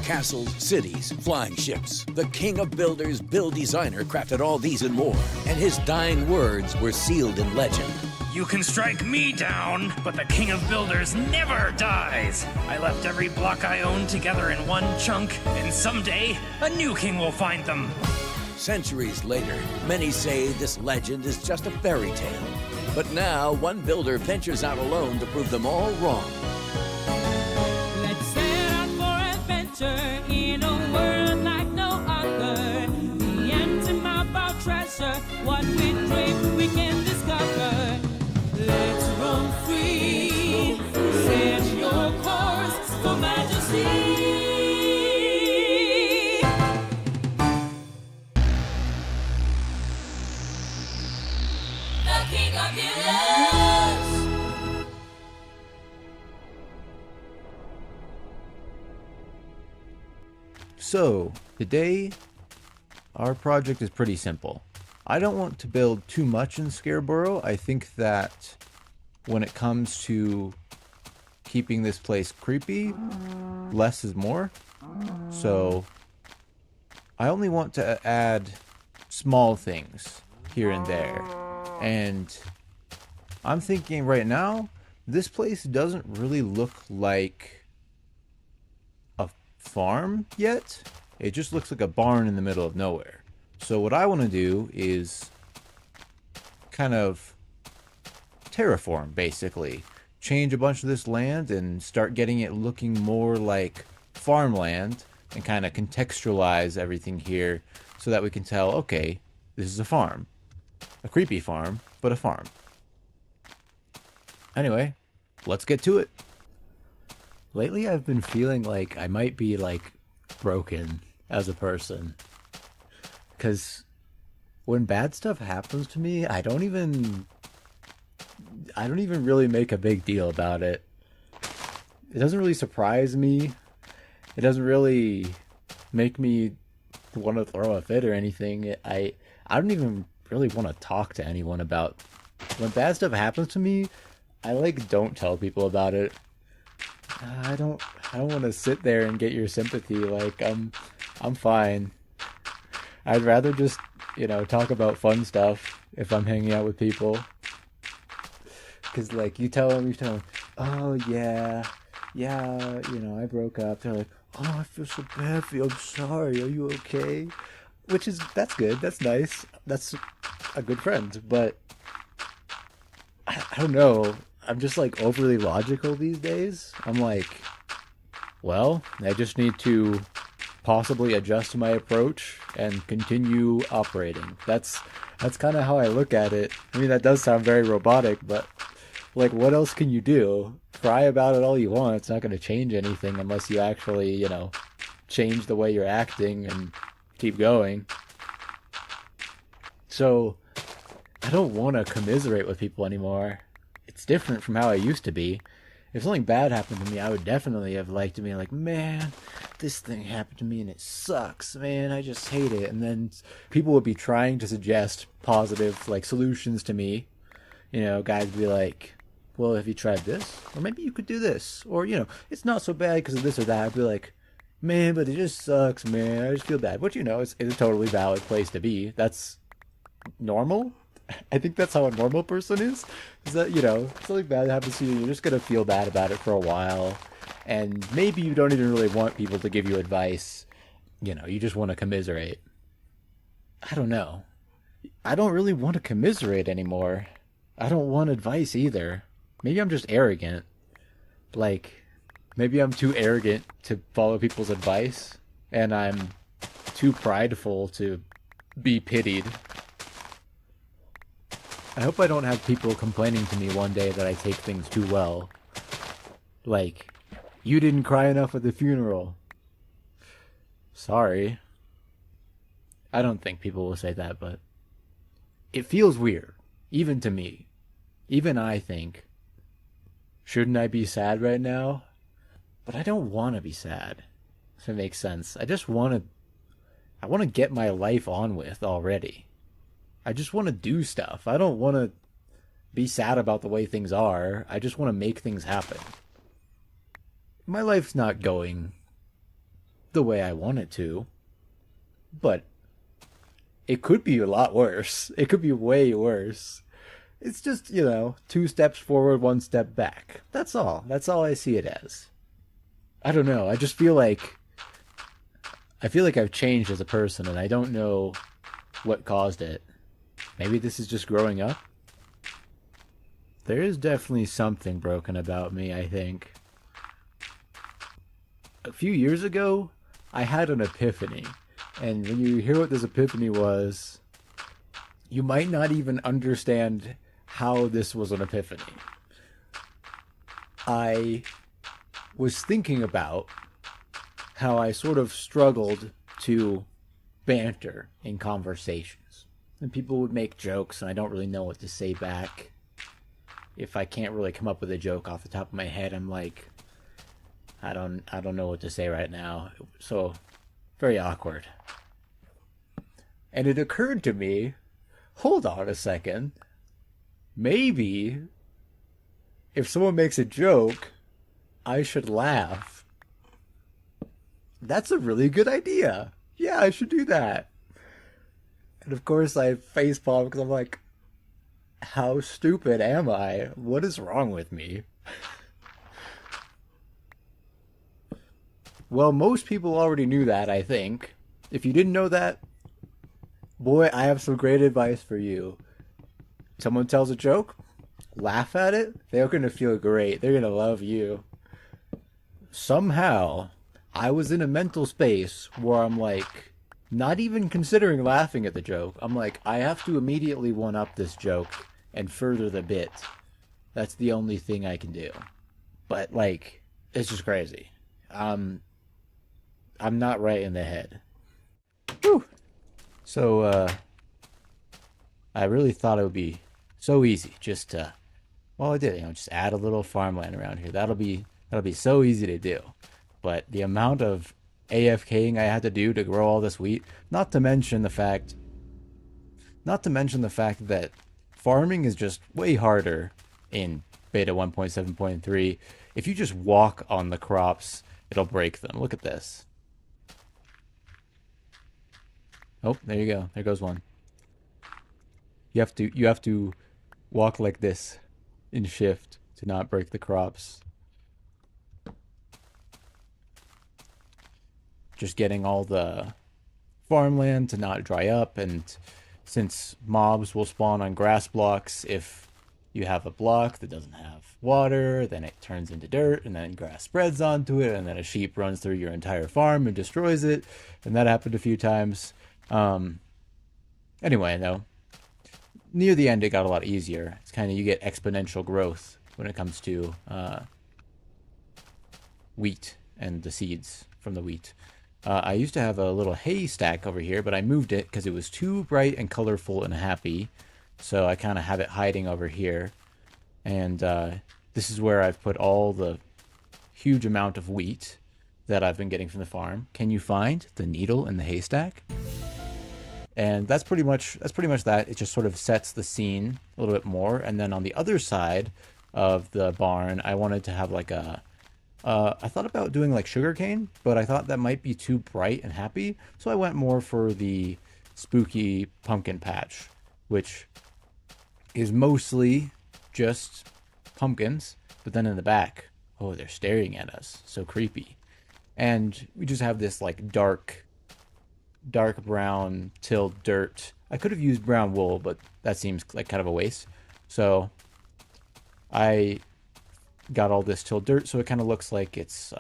castles, cities, flying ships. The king of builders, Bill Designer, crafted all these and more, and his dying words were sealed in legend. You can strike me down, but the king of builders never dies. I left every block I owned together in one chunk, and someday, a new king will find them. Centuries later, many say this legend is just a fairy tale. But now, one builder ventures out alone to prove them all wrong. Let's set out for adventure in a world like no other. The empty map of treasure, what we dream we can discover. Let's roam free, set your course for majesty. The king of builders. So, today, our project is pretty simple. I don't want to build too much in Scareborough. I think that when it comes to keeping this place creepy, less is more. So, I only want to add small things here and there. And I'm thinking right now, this place doesn't really look like a farm yet. It just looks like a barn in the middle of nowhere. So what I want to do is kind of terraform, basically. Change a bunch of this land and start getting it looking more like farmland and kind of contextualize everything here so that we can tell, okay, this is a farm. A creepy farm, but a farm. Anyway, let's get to it. Lately I've been feeling like I might be like broken as a person. Because when bad stuff happens to me, I don't even really make a big deal about it. It doesn't really surprise me. It doesn't really make me want to throw a fit or anything. I don't even really want to talk to anyone about when bad stuff happens to me. I like don't tell people about it. I don't want to sit there and get your sympathy. Like I'm fine. I'd rather just, talk about fun stuff if I'm hanging out with people. Cause like you tell them, oh yeah, I broke up. They're like, oh, I feel so bad for you. I'm sorry. Are you okay? That's good. That's nice. That's a good friend. But I don't know. I'm just like overly logical these days. I'm like, well, I just need to possibly adjust my approach and continue operating. That's kind of how I look at it. I mean, that does sound very robotic, but like, what else can you do? Cry about it all you want. It's not going to change anything unless you actually, change the way you're acting and keep going. So I don't want to commiserate with people anymore. It's different from how I used to be. If something bad happened to me, I would definitely have liked to be like, man, this thing happened to me and it sucks, man, I just hate it. And then people would be trying to suggest positive, like, solutions to me. Guys would be like, well, have you tried this? Or maybe you could do this. Or, it's not so bad because of this or that. I'd be like, man, but it just sucks, man. I just feel bad. But, it's a totally valid place to be. That's normal. I think that's how a normal person is that, something bad happens to you, you're just going to feel bad about it for a while. And maybe you don't even really want people to give you advice. You just want to commiserate. I don't know. I don't really want to commiserate anymore. I don't want advice either. Maybe I'm just arrogant. Like, maybe I'm too arrogant to follow people's advice. And I'm too prideful to be pitied. I hope I don't have people complaining to me one day that I take things too well. Like, you didn't cry enough at the funeral. Sorry. I don't think people will say that, but it feels weird, even to me. Even I think, shouldn't I be sad right now? But I don't want to be sad, if it makes sense. I want to get my life on with already. I just want to do stuff. I don't want to be sad about the way things are. I just want to make things happen. My life's not going the way I want it to, but it could be a lot worse. It could be way worse. It's just, 2 steps forward, 1 step back. That's all. That's all I see it as. I don't know. I just feel like I've changed as a person, and I don't know what caused it. Maybe this is just growing up? There is definitely something broken about me, I think. A few years ago, I had an epiphany. And when you hear what this epiphany was, you might not even understand how this was an epiphany. I was thinking about how I sort of struggled to banter in conversations. And people would make jokes, and I don't really know what to say back. If I can't really come up with a joke off the top of my head, I'm like, I don't know what to say right now. So, very awkward. And it occurred to me, hold on a second, maybe if someone makes a joke, I should laugh. That's a really good idea. Yeah, I should do that. And of course I facepalm because I'm like, how stupid am I? What is wrong with me? Well, most people already knew that, I think. If you didn't know that, boy, I have some great advice for you. Someone tells a joke, laugh at it, they're going to feel great. They're going to love you. Somehow, I was in a mental space where I'm like, not even considering laughing at the joke. I'm like, I have to immediately one-up this joke and further the bit. That's the only thing I can do. But, like, it's just crazy. I'm not right in the head. Whew. So, I really thought it would be so easy just to, well, I did, just add a little farmland around here. That'll be so easy to do. But the amount of AFKing I had to do to grow all this wheat, not to mention the fact that farming is just way harder in beta 1.7.3. If you just walk on the crops, it'll break them. Look at this. Oh, there you go. There goes one. You have to walk like this in shift to not break the crops. Just getting all the farmland to not dry up, and since mobs will spawn on grass blocks, if you have a block that doesn't have water, then it turns into dirt, and then grass spreads onto it, and then a sheep runs through your entire farm and destroys it, and that happened a few times. Anyway, though, near the end it got a lot easier. It's kind of, you get exponential growth when it comes to wheat and the seeds from the wheat. I used to have a little hay stack over here, but I moved it because it was too bright and colorful and happy. So I kind of have it hiding over here. And this is where I've put all the huge amount of wheat that I've been getting from the farm. Can you find the needle in the haystack? And that's pretty much that. It just sort of sets the scene a little bit more. And then on the other side of the barn, I wanted to have like a I thought about doing like sugarcane, but I thought that might be too bright and happy. So I went more for the spooky pumpkin patch, which is mostly just pumpkins. But then in the back, oh, they're staring at us. So creepy. And we just have this like dark brown tilled dirt. I could have used brown wool, but that seems like kind of a waste. So I got all this tilled dirt, so it kind of looks like it's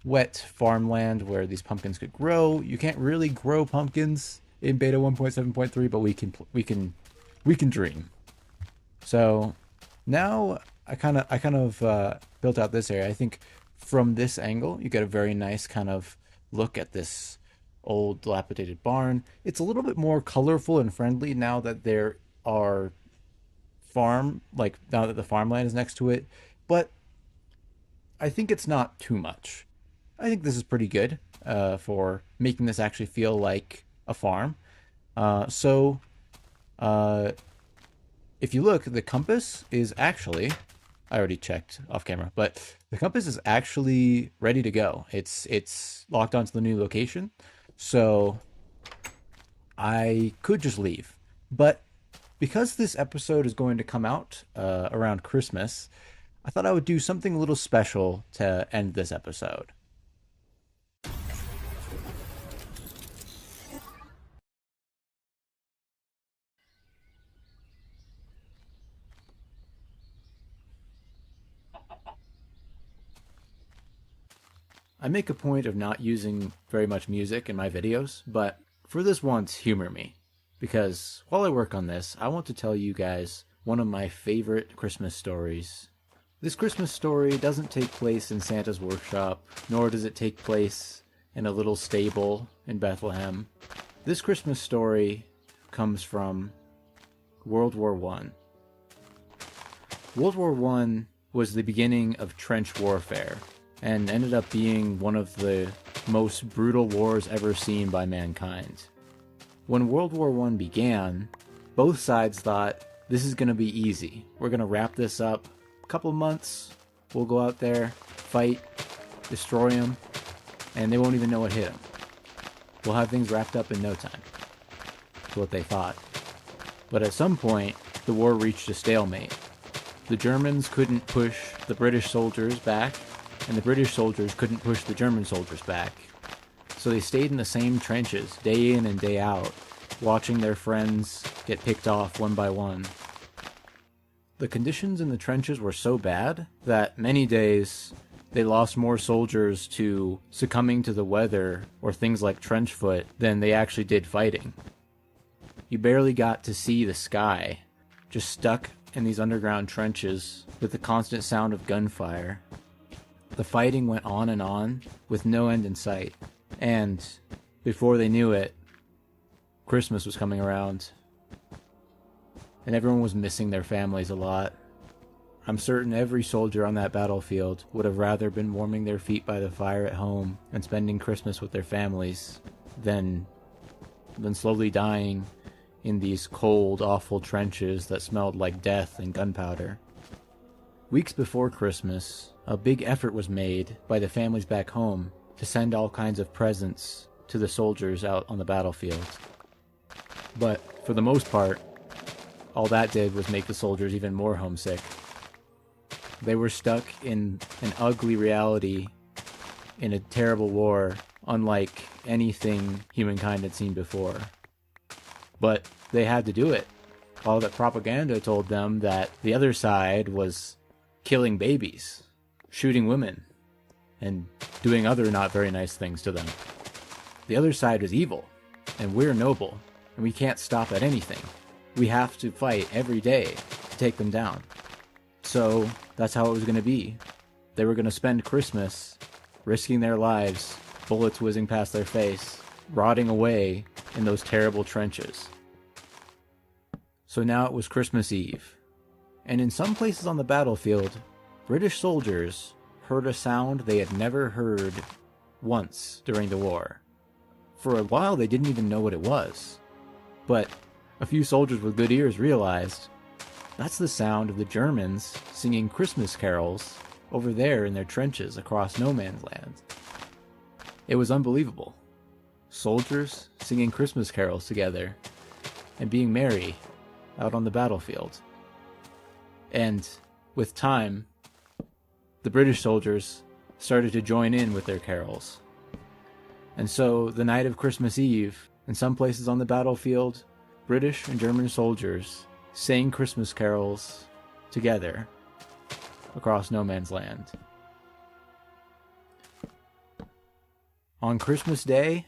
wet farmland where these pumpkins could grow. You can't really grow pumpkins in beta 1.7.3, but we can dream. So now I kind of built out this area. I think from this angle you get a very nice kind of look at this old dilapidated barn. It's a little bit more colorful and friendly now that there are now that the farmland is next to it. But I think it's not too much. I think this is pretty good for making this actually feel like a farm. So if you look, the compass is actually I already checked off camera, but the compass is actually ready to go. It's locked onto the new location, so I could just leave. But because this episode is going to come out around Christmas, I thought I would do something a little special to end this episode. I make a point of not using very much music in my videos, but for this once, humor me. Because while I work on this, I want to tell you guys one of my favorite Christmas stories. This Christmas story doesn't take place in Santa's workshop, nor does it take place in a little stable in Bethlehem. This Christmas story comes from World War I. World War I was the beginning of trench warfare, and ended up being one of the most brutal wars ever seen by mankind. When World War I began, both sides thought, this is going to be easy. We're going to wrap this up. A couple of months, we'll go out there, fight, destroy them, and they won't even know what hit them. We'll have things wrapped up in no time. That's what they thought. But at some point, the war reached a stalemate. The Germans couldn't push the British soldiers back, and the British soldiers couldn't push the German soldiers back. So they stayed in the same trenches, day in and day out, watching their friends get picked off one by one. The conditions in the trenches were so bad that many days they lost more soldiers to succumbing to the weather or things like trench foot than they actually did fighting. You barely got to see the sky, just stuck in these underground trenches with the constant sound of gunfire. The fighting went on with no end in sight, and before they knew it, Christmas was coming around, and everyone was missing their families a lot. I'm certain every soldier on that battlefield would have rather been warming their feet by the fire at home and spending Christmas with their families than slowly dying in these cold, awful trenches that smelled like death and gunpowder. Weeks before Christmas, a big effort was made by the families back home to send all kinds of presents to the soldiers out on the battlefield. But for the most part, all that did was make the soldiers even more homesick. They were stuck in an ugly reality in a terrible war, unlike anything humankind had seen before. But they had to do it. All that propaganda told them that the other side was killing babies, shooting women, and doing other not very nice things to them. The other side is evil, and we're noble, and we can't stop at anything. We have to fight every day to take them down. So that's how it was going to be. They were going to spend Christmas risking their lives, bullets whizzing past their face, rotting away in those terrible trenches. So now it was Christmas Eve. And in some places on the battlefield, British soldiers heard a sound they had never heard once during the war. For a while they didn't even know what it was. But a few soldiers with good ears realized that's the sound of the Germans singing Christmas carols over there in their trenches across no man's land. It was unbelievable. Soldiers singing Christmas carols together and being merry out on the battlefield. And with time, the British soldiers started to join in with their carols. And so the night of Christmas Eve, in some places on the battlefield, British and German soldiers sang Christmas carols together across no man's land. On Christmas Day,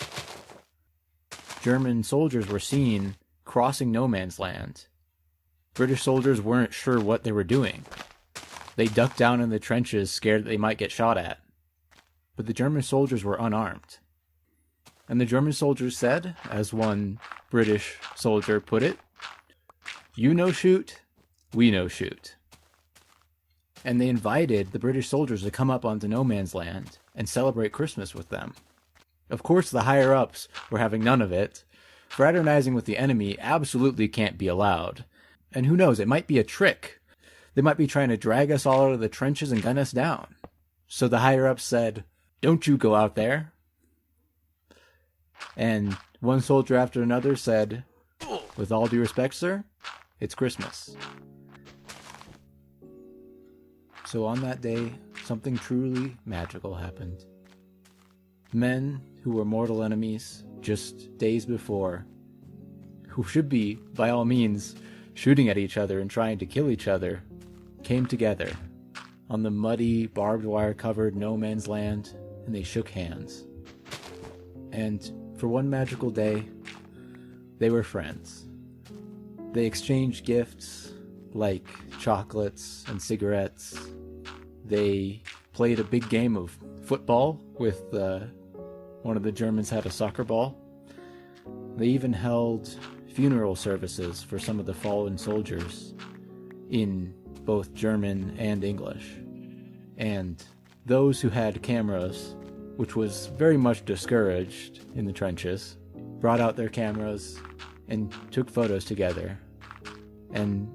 German soldiers were seen crossing no man's land. British soldiers weren't sure what they were doing. They ducked down in the trenches, scared that they might get shot at. But the German soldiers were unarmed. And the German soldiers said, as one British soldier put it, "You no shoot, we no shoot." And they invited the British soldiers to come up onto no man's land and celebrate Christmas with them. Of course, the higher-ups were having none of it. Fraternizing with the enemy absolutely can't be allowed. And who knows, it might be a trick. They might be trying to drag us all out of the trenches and gun us down. So the higher-ups said, don't you go out there. And one soldier after another said, with all due respect, sir, it's Christmas. So on that day, something truly magical happened. Men who were mortal enemies just days before, who should be, by all means, shooting at each other and trying to kill each other, came together on the muddy, barbed wire covered no man's land, and they shook hands. And for one magical day, they were friends. They exchanged gifts like chocolates and cigarettes. They played a big game of football with one of the Germans had a soccer ball. They even held funeral services for some of the fallen soldiers in both German and English. And those who had cameras, which was very much discouraged in the trenches, brought out their cameras and took photos together. And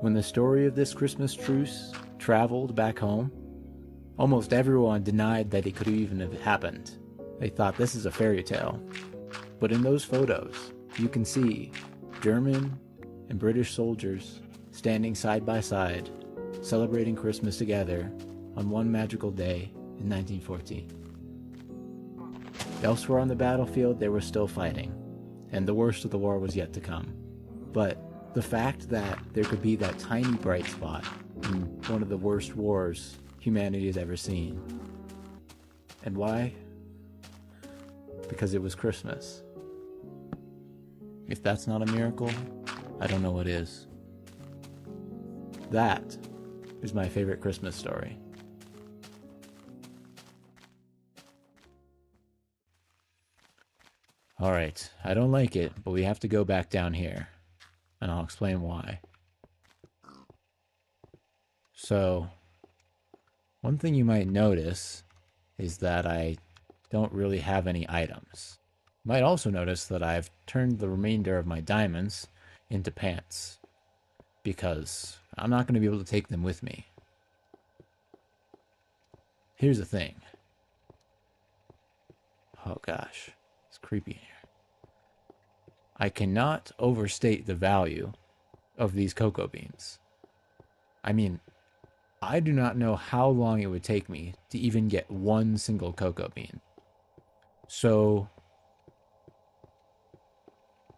when the story of this Christmas truce traveled back home, almost everyone denied that it could even have happened. They thought this is a fairy tale. But in those photos, you can see German and British soldiers standing side by side, celebrating Christmas together on one magical day in 1914. Elsewhere on the battlefield, they were still fighting, and the worst of the war was yet to come. But the fact that there could be that tiny bright spot in one of the worst wars humanity has ever seen. And why? Because it was Christmas. If that's not a miracle, I don't know what is. That is my favorite Christmas story. Alright, I don't like it, but we have to go back down here. And I'll explain why. So, one thing you might notice is that I don't really have any items. You might also notice that I've turned the remainder of my diamonds into pants, because I'm not going to be able to take them with me. Here's the thing. Oh gosh, it's creepy in here. I cannot overstate the value of these cocoa beans. I mean, I do not know how long it would take me to even get one single cocoa bean. So,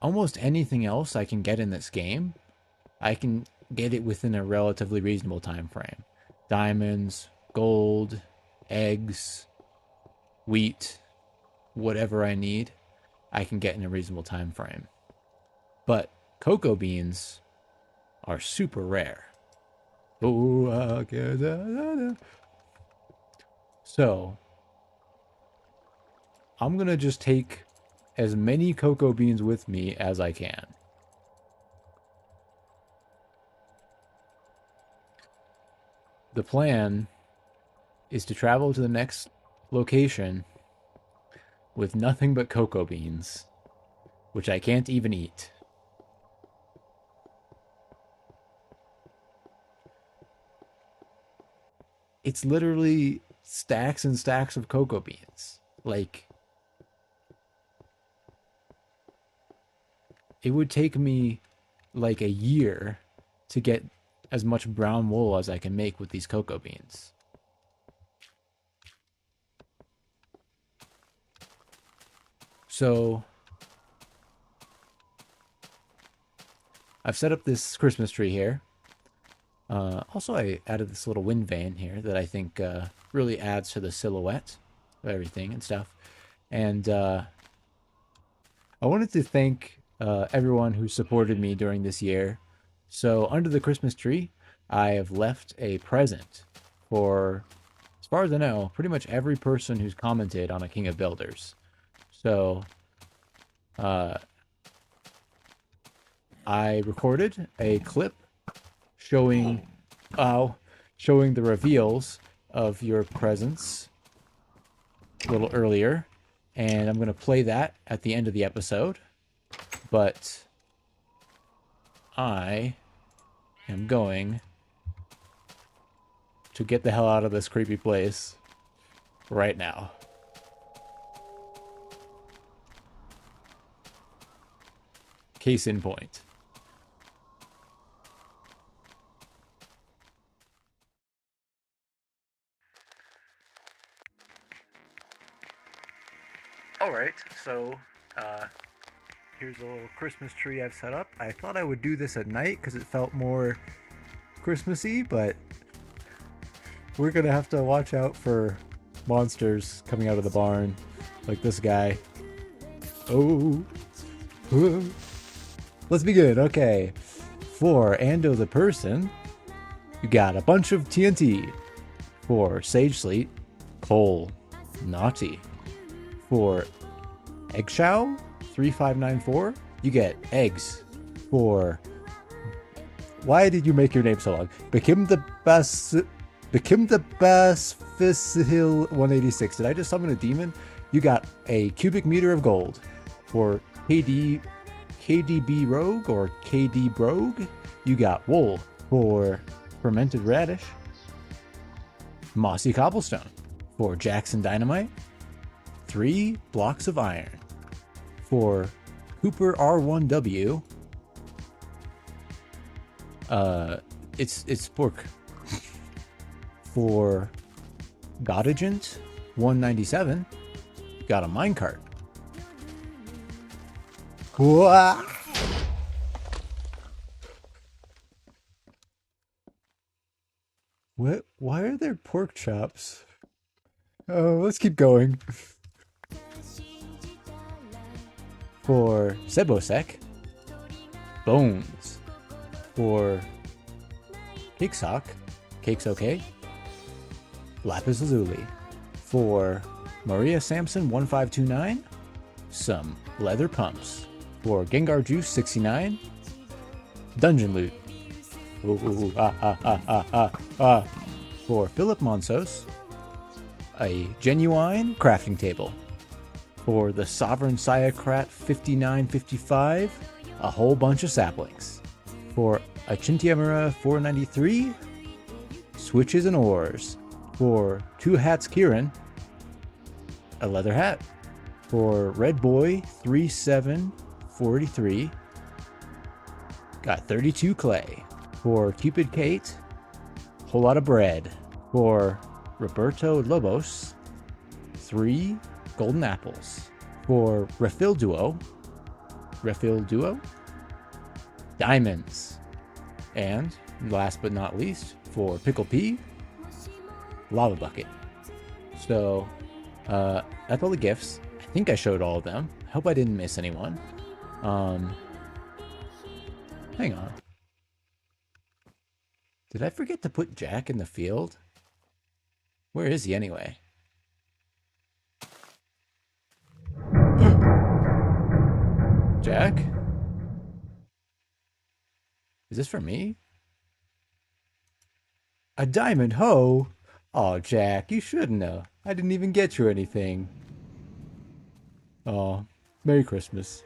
almost anything else I can get in this game, I can get it within a relatively reasonable time frame. Diamonds, gold, eggs, wheat, whatever I need, I can get in a reasonable time frame. But cocoa beans are super rare. So, I'm gonna just take as many cocoa beans with me as I can. The plan is to travel to the next location with nothing but cocoa beans, which I can't even eat. It's literally stacks and stacks of cocoa beans. Like, it would take me like a year to get as much brown wool as I can make with these cocoa beans. So, I've set up this Christmas tree here. Also, I added this little wind vane here that I think really adds to the silhouette of everything and stuff. And I wanted to thank everyone who supported me during this year. So under the Christmas tree, I have left a present for, as far as I know, pretty much every person who's commented on a King of Builders. So I recorded a clip showing the reveals of your presents a little earlier, and I'm going to play that at the end of the episode. But I am going to get the hell out of this creepy place right now. Case in point. Alright, so here's a little Christmas tree I've set up. I thought I would do this at night because it felt more Christmassy, but we're gonna have to watch out for monsters coming out of the barn, like this guy. Oh, whoa. Let's begin. Okay, for Ando the person, you got a bunch of TNT. For Sage Sleet, Cole, Naughty. For Eggshell 3594, you get eggs. For why did you make your name so long? Become the best Hill 186. Did I just summon a demon? You got a cubic meter of gold. For KDB Rogue or KD Brogue, you got wool. For fermented radish, mossy cobblestone. For Jackson Dynamite, 3 blocks of iron. For Cooper R1W, it's pork. For Godagent 197, got a minecart. What? Why are there pork chops? Oh, let's keep going. For Sebosek, bones. For Cakesock, cake's okay. Lapis Lazuli. For Maria Sampson 1529, some leather pumps. For Gengar Juice 69, dungeon loot. Ooh, For Philip Monsos, a genuine crafting table. For the Sovereign Siocrat 5955, a whole bunch of saplings. For Achintiamura 493, switches and oars. For Two Hats Kieran, a leather hat. For Red Boy 3743, got 32 clay. For Cupid Kate, whole lot of bread. For Roberto Lobos, 3 golden apples. For Refill Duo, diamonds. And last but not least, for Pickle P, lava bucket. So that's all the gifts. I think I showed all of them. I hope I didn't miss anyone. Hang on. Did I forget to put Jack in the field? Where is he anyway? Jack? Is this for me? A diamond hoe? Oh, Jack, you shouldn't have. I didn't even get you anything. Oh, Merry Christmas.